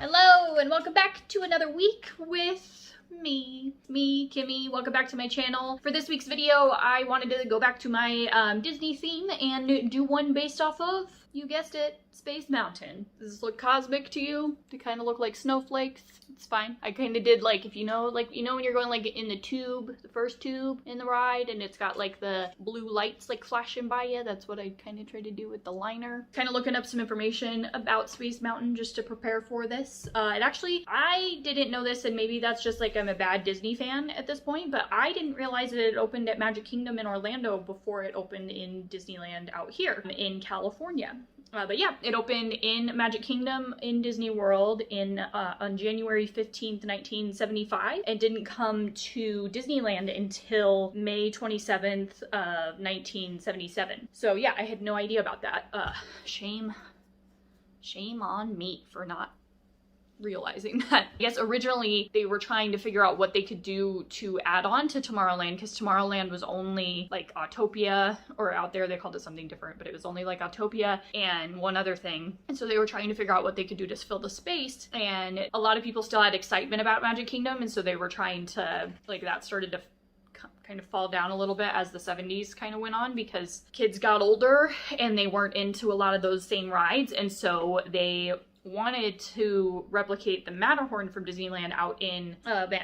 Hello and welcome back to another week with me, Kimmy. Welcome back to my channel. For this week's video, I wanted to go back to my Disney theme and do one based off of, you guessed it, Space Mountain. Does this look cosmic to you? They kind of look like snowflakes. It's fine. I kind of did like, if you know, when you're going like in the tube, the first tube in the ride, and it's got like the blue lights like flashing by you. That's what I kind of tried to do with the liner. Kind of looking up some information about Space Mountain just to prepare for this. I didn't know this, and maybe that's just like I'm a bad Disney fan at this point, but I didn't realize that it opened at Magic Kingdom in Orlando before it opened in Disneyland out here in California. But yeah, it opened in Magic Kingdom in Disney World on January 15th, 1975, and didn't come to Disneyland until May 27th, 1977. So yeah, I had no idea about that. Shame on me for not realizing that. I guess originally they were trying to figure out what they could do to add on to Tomorrowland, because Tomorrowland was only like Autopia, or out there they called it something different, but it was only like Autopia and one other thing. And so they were trying to figure out what they could do to fill the space, and a lot of people still had excitement about Magic Kingdom, and so they were trying to, like, that started to kind of fall down a little bit as the 70s kind of went on, because kids got older and they weren't into a lot of those same rides, and so they wanted to replicate the Matterhorn from Disneyland out in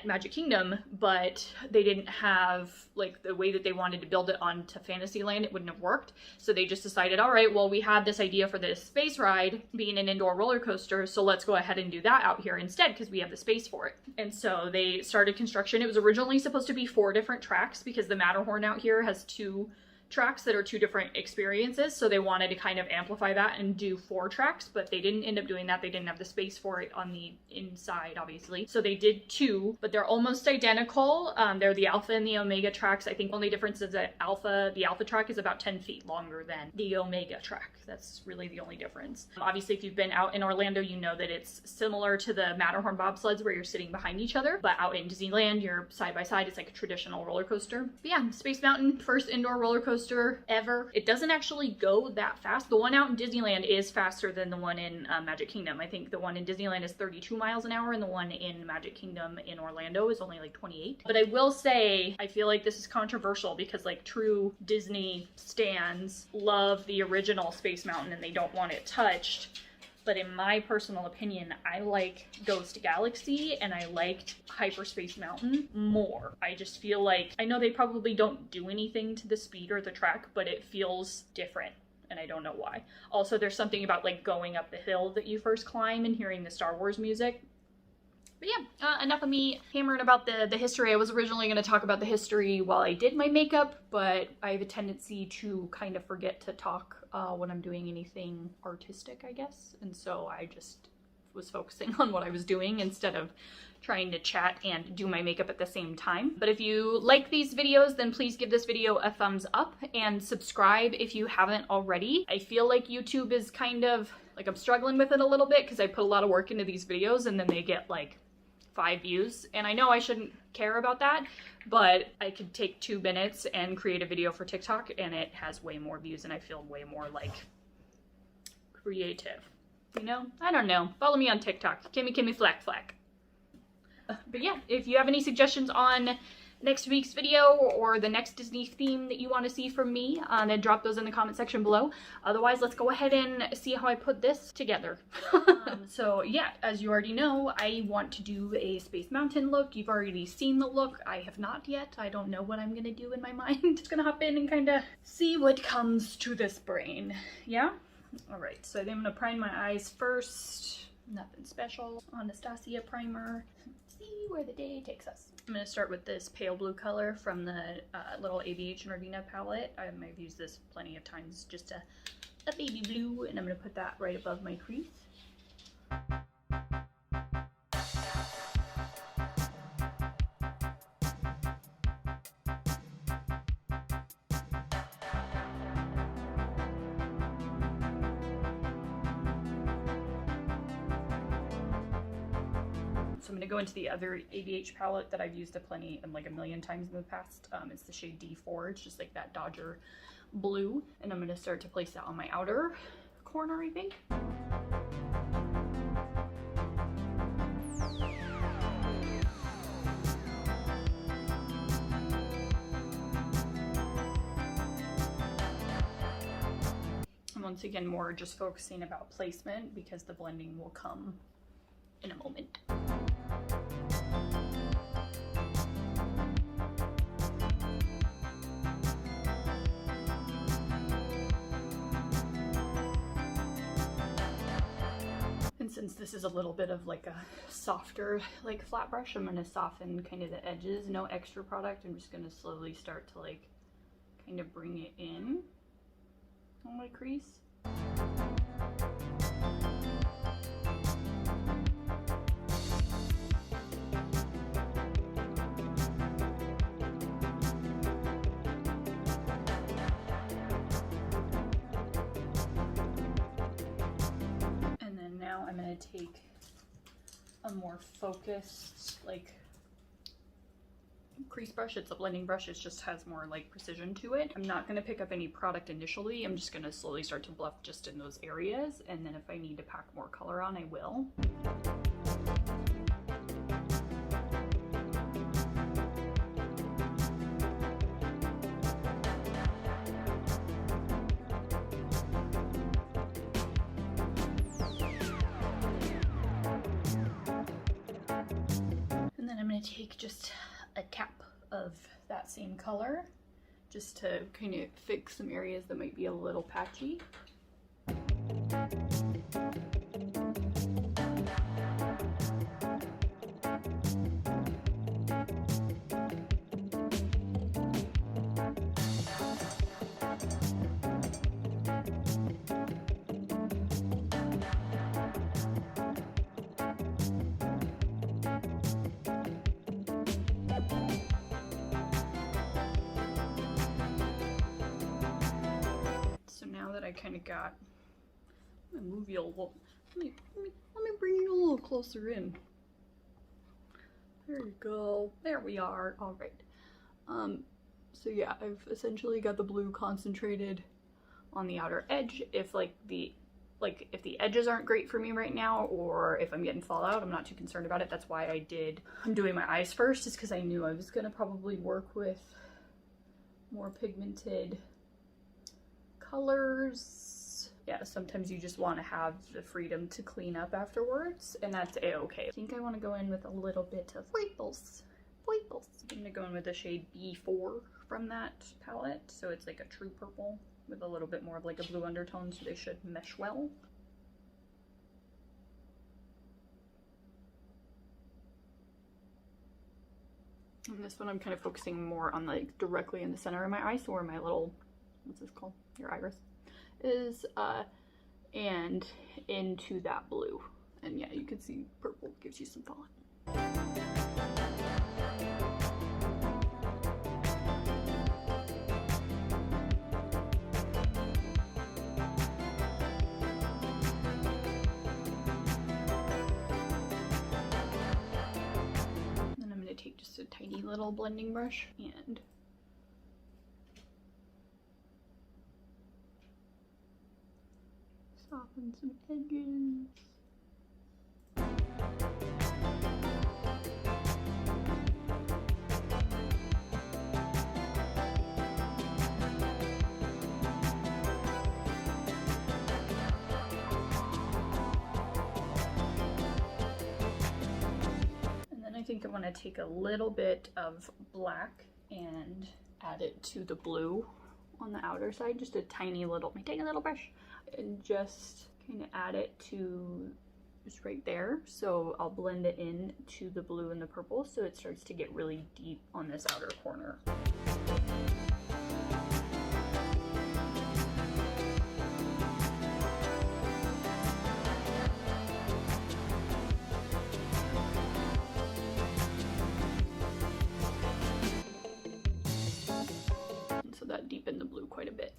Magic Kingdom, but they didn't have, like, the way that they wanted to build it onto Fantasyland, it wouldn't have worked. So they just decided, all right, well, we had this idea for this space ride being an indoor roller coaster, so let's go ahead and do that out here instead, because we have the space for it. And so they started construction. It was originally supposed to be 4 different tracks, because the Matterhorn out here has 2 tracks that are 2 different experiences, so they wanted to kind of amplify that and do 4 tracks, but they didn't end up doing that. They didn't have the space for it on the inside, obviously, so they did 2, but they're almost identical. They're the Alpha and the Omega tracks. I think the only difference is that the Alpha track is about 10 feet longer than the Omega track. That's really the only difference. Obviously, if you've been out in Orlando, you know that it's similar to the Matterhorn bobsleds where you're sitting behind each other, but out in Disneyland, you're side by side. It's like a traditional roller coaster. But yeah, Space Mountain, first indoor roller coaster ever. It doesn't actually go that fast. The one out in Disneyland is faster than the one in Magic Kingdom. I think the one in Disneyland is 32 miles an hour and the one in Magic Kingdom in Orlando is only like 28. But I will say, I feel like this is controversial because, like, true Disney stans love the original Space Mountain and they don't want it touched. But in my personal opinion, I like Ghost Galaxy and I liked Hyperspace Mountain more. I just feel like, I know they probably don't do anything to the speed or the track, but it feels different. And I don't know why. Also, there's something about, like, going up the hill that you first climb and hearing the Star Wars music. But yeah, enough of me hammering about the history. I was originally going to talk about the history while I did my makeup, but I have a tendency to kind of forget to talk when I'm doing anything artistic, I guess. And so I just was focusing on what I was doing instead of trying to chat and do my makeup at the same time. But if you like these videos, then please give this video a thumbs up and subscribe if you haven't already. I feel like YouTube is kind of, like, I'm struggling with it a little bit because I put a lot of work into these videos and then they get like 5 views, and I know I shouldn't care about that, but I could take 2 minutes and create a video for TikTok and it has way more views and I feel way more, like, creative, you know? I don't know. Follow me on TikTok, Kimmy Flack Flack. But yeah, if you have any suggestions on next week's video or the next Disney theme that you want to see from me, then drop those in the comment section below. Otherwise, let's go ahead and see how I put this together. So yeah, as you already know, I want to do a Space Mountain look. You've already seen the look. I have not yet. I don't know what I'm gonna do in my mind. Just gonna hop in and kind of see what comes to this brain. Yeah? Alright, so I think I'm gonna prime my eyes first. Nothing special. Anastasia primer. See where the day takes us. I'm going to start with this pale blue color from the little ABH Nordina palette. I've used this plenty of times, just a baby blue, and I'm going to put that right above my crease. So I'm going to go into the other ABH palette that I've used like a million times in the past. It's the shade D4. It's just like that Dodger blue. And I'm going to start to place that on my outer corner, I think. once again, more just focusing about placement because the blending will come in a moment. And since this is a little bit of like a softer like flat brush, I'm gonna soften kind of the edges. No extra product. I'm just gonna slowly start to like kind of bring it in on my crease. I'm going to take a more focused like crease brush. It's a blending brush. It just has more like precision to it. I'm not going to pick up any product initially. I'm just going to slowly start to bluff just in those areas, and then if I need to pack more color on, I will. Take just a tap of that same color just to kind of fix some areas that might be a little patchy. I kind of got, I'm gonna move you a little, let me bring you a little closer in. There you go. There we are. All right. So yeah, I've essentially got the blue concentrated on the outer edge. If if the edges aren't great for me right now, or if I'm getting fallout, I'm not too concerned about it. That's why I'm doing my eyes first, is because I knew I was gonna probably work with more pigmented colors. Yeah, sometimes you just want to have the freedom to clean up afterwards, and that's a-okay. I think I want to go in with a little bit of foibles. I'm gonna go in with the shade B4 from that palette, so it's like a true purple with a little bit more of like a blue undertone, so they should mesh well. And this one I'm kind of focusing more on like directly in the center of my eye, so where my little, what's this called? Your iris is, and into that blue. And yeah, you can see purple gives you some fallout. Then I'm going to take just a tiny little blending brush and soften some edges. And then I think I want to take a little bit of black and add it to the blue on the outer side, just a tiny little brush, and just kind of add it to just right there. So I'll blend it in to the blue and the purple, so it starts to get really deep on this outer corner. And so that deepened the blue quite a bit.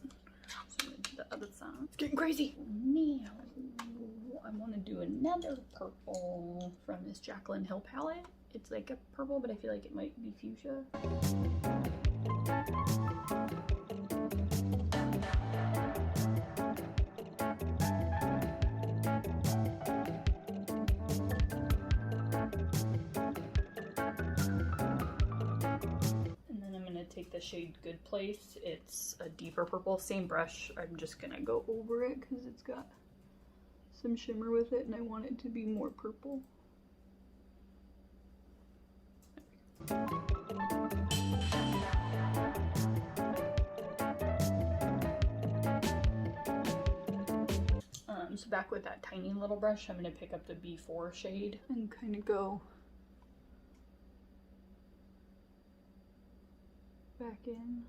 So I'm gonna do the other side. It's getting crazy. Now I want to do another purple from this Jaclyn Hill palette. It's like a purple, but I feel like it might be fuchsia. And then I'm going to take the shade Good Place. It's a deeper purple, same brush. I'm just gonna go over it because it's got some shimmer with it and I want it to be more purple. So back with that tiny little brush, I'm going to pick up the B4 shade and kind of go back in.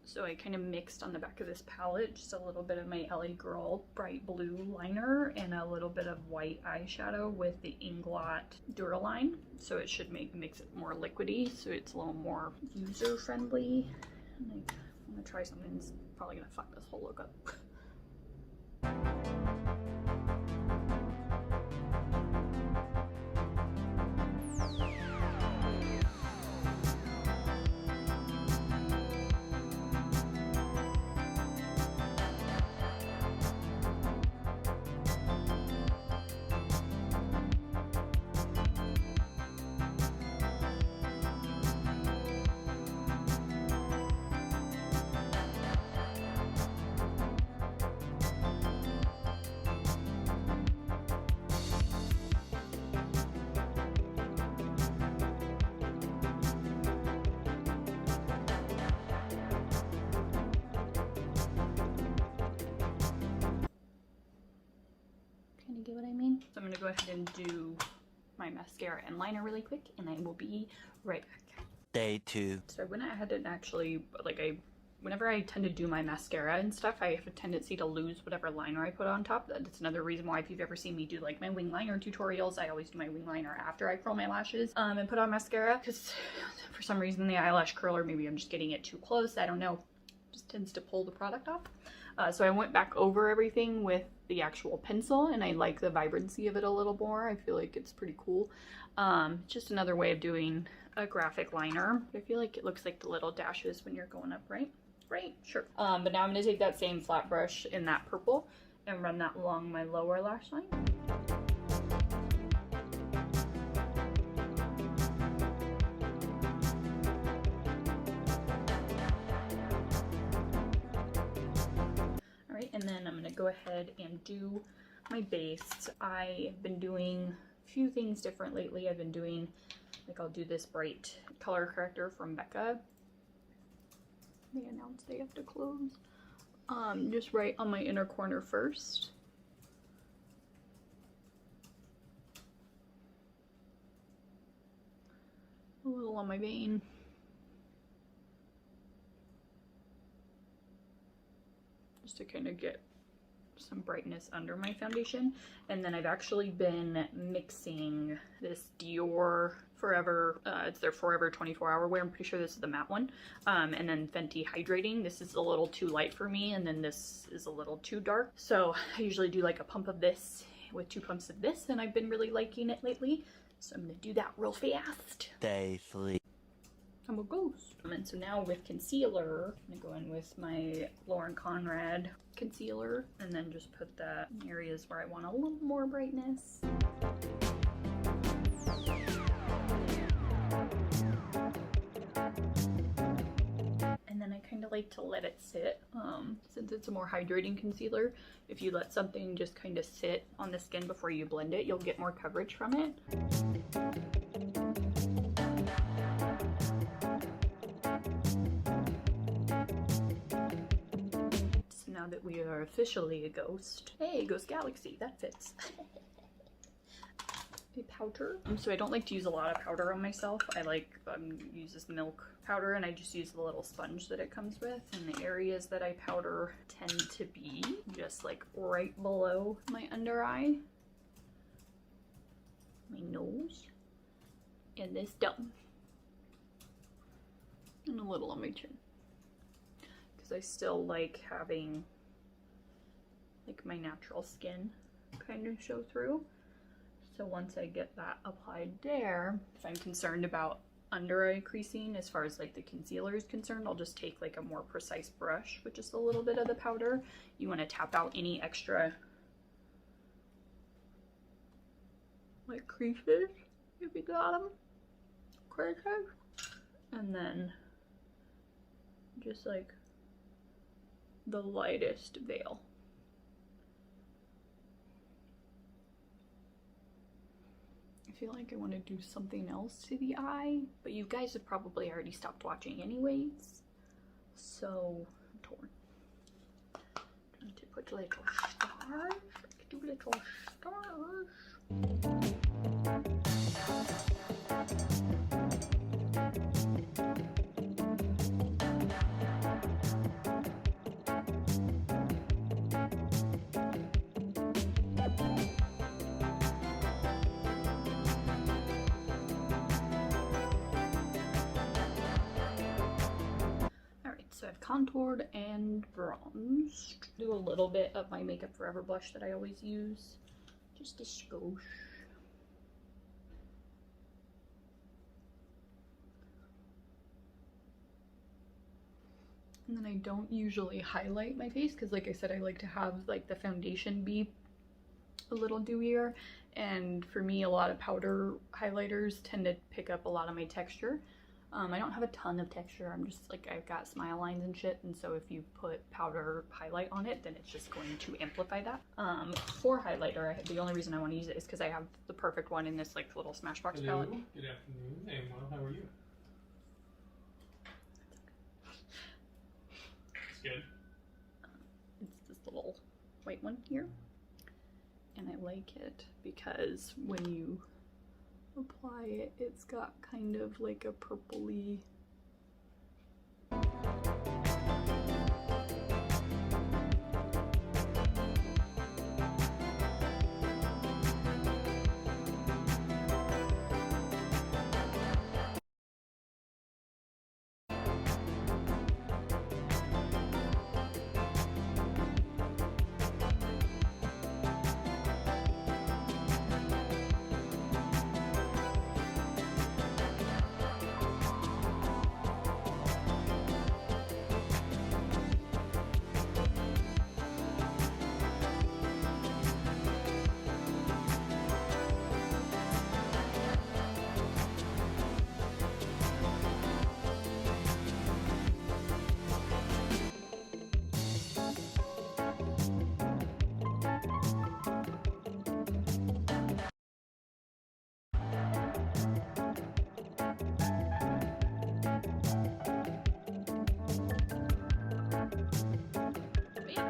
So I kind of mixed on the back of this palette just a little bit of my LA Girl bright blue liner and a little bit of white eyeshadow with the Inglot Duraline. So it should makes it more liquidy, so it's a little more user friendly. And I'm gonna try something that's probably gonna fuck this whole look up. Get what I mean? So I'm gonna go ahead and do my mascara and liner really quick and I will be right back. Day 2. So I went ahead and actually, whenever I tend to do my mascara and stuff, I have a tendency to lose whatever liner I put on top. That's another reason why if you've ever seen me do like my wing liner tutorials, I always do my wing liner after I curl my lashes and put on mascara, because for some reason the eyelash curler, maybe I'm just getting it too close, I don't know, just tends to pull the product off. So I went back over everything with the actual pencil and I like the vibrancy of it a little more. I feel like it's pretty cool. Just another way of doing a graphic liner. I feel like it looks like the little dashes when you're going up, right? Right, sure. But now I'm gonna take that same flat brush in that purple and run that along my lower lash line. And then I'm going to go ahead and do my base. I've been doing a few things different lately. I've been doing, like, I'll do this bright color corrector from Becca. They announced they have to close. Just right on my inner corner first. A little on my vein. To kind of get some brightness under my foundation. And then I've actually been mixing this Dior Forever, it's their Forever 24-hour wear. I'm pretty sure this is the matte one. And then Fenty Hydrating. This is a little too light for me, and then this is a little too dark. So I usually do like a pump of this with 2 pumps of this, and I've been really liking it lately. So I'm gonna do that real fast. Day 3. I'm a ghost. And so now with concealer, I'm gonna go in with my Lauren Conrad concealer and then just put that in areas where I want a little more brightness. And then I kind of like to let it sit. Since it's a more hydrating concealer, if you let something just kind of sit on the skin before you blend it, you'll get more coverage from it. Now that we are officially a ghost. Hey, Ghost Galaxy, that fits. A powder. So I don't like to use a lot of powder on myself. I like use this milk powder and I just use the little sponge that it comes with. And the areas that I powder tend to be just like right below my under eye, my nose, and this dome. And a little on my chin. I still like having like my natural skin kind of show through. So once I get that applied there, if I'm concerned about under eye creasing as far as like the concealer is concerned, I'll just take like a more precise brush with just a little bit of the powder. You want to tap out any extra like creases if you got them. Creases. And then just like the lightest veil. I feel like I want to do something else to the eye, but you guys have probably already stopped watching anyways, so I'm torn. I'm trying to put little stars, like do little stars. So I've contoured and bronzed. Do a little bit of my Makeup Forever blush that I always use. Just a skosh. And then I don't usually highlight my face because like I said, I like to have like the foundation be a little dewier. And for me, a lot of powder highlighters tend to pick up a lot of my texture. I don't have a ton of texture. I'm just like, I've got smile lines and shit, and so if you put powder highlight on it, then it's just going to amplify that. For highlighter, the only reason I want to use it is because I have the perfect one in this like little Smashbox palette. Good afternoon, and well, how are you? It's good. It's this little white one here, and I like it because when you apply it, it's got kind of like a purpley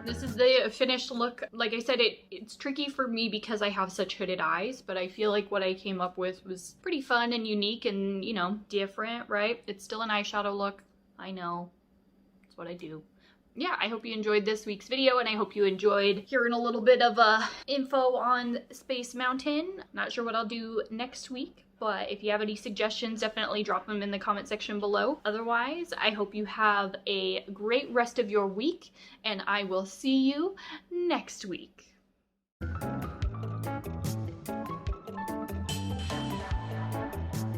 This is the finished look. Like I said, it's tricky for me because I have such hooded eyes, but I feel like what I came up with was pretty fun and unique and, you know, different, right? It's still an eyeshadow look. I know. That's what I do. Yeah, I hope you enjoyed this week's video, and I hope you enjoyed hearing a little bit of info on Space Mountain. Not sure what I'll do next week, but if you have any suggestions, definitely drop them in the comment section below. Otherwise, I hope you have a great rest of your week, and I will see you next week.